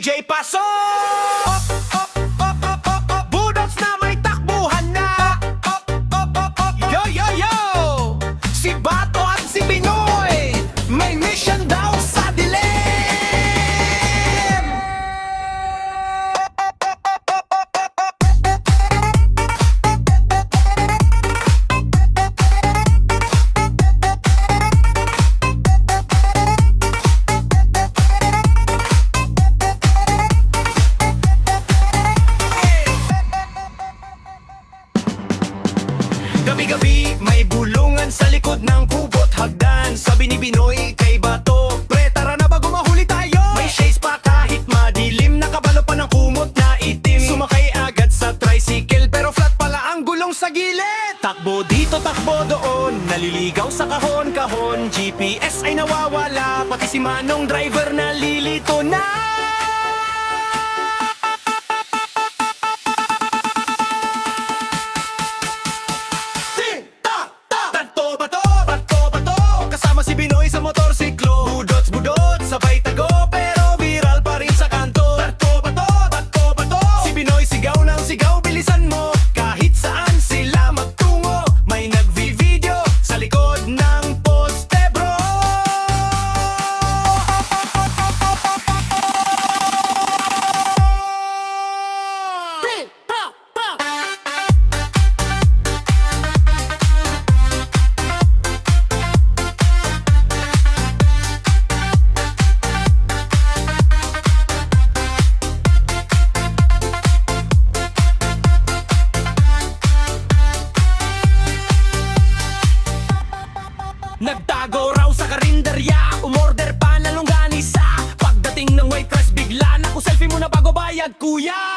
DJ Paso! Budots na may takbuhan na! Yo, yo, yo! Si Bato at si Pinoy may mission daw sa dilim! Gabi-gabi, may bulungan sa likod ng kubot hagdan. Sabi ni Binoy kay Bato, pre tara na bago mahuli tayo. May shades pa kahit madilim, nakabalo pa ng kumot na itim. Sumakay agad sa tricycle pero flat pala ang gulong sa gilid. Takbo dito, takbo doon, naliligaw sa kahon-kahon. GPS ay nawawala, pati si Manong driver nalilito na. Si Binoy sa motorsiklo, budots, sabay tago, pero viral pa rin sa kanto. Bato, si Binoy sigaw ng sigaw, bilisan mo, kahit saan sila magtungo. May nagvi-video sa likod ng poste, bro. Nagtago raw sa karinderya, umorder pa ng longganisa. Pagdating ng white rice, bigla na ko selfie muna bago bayad, kuya.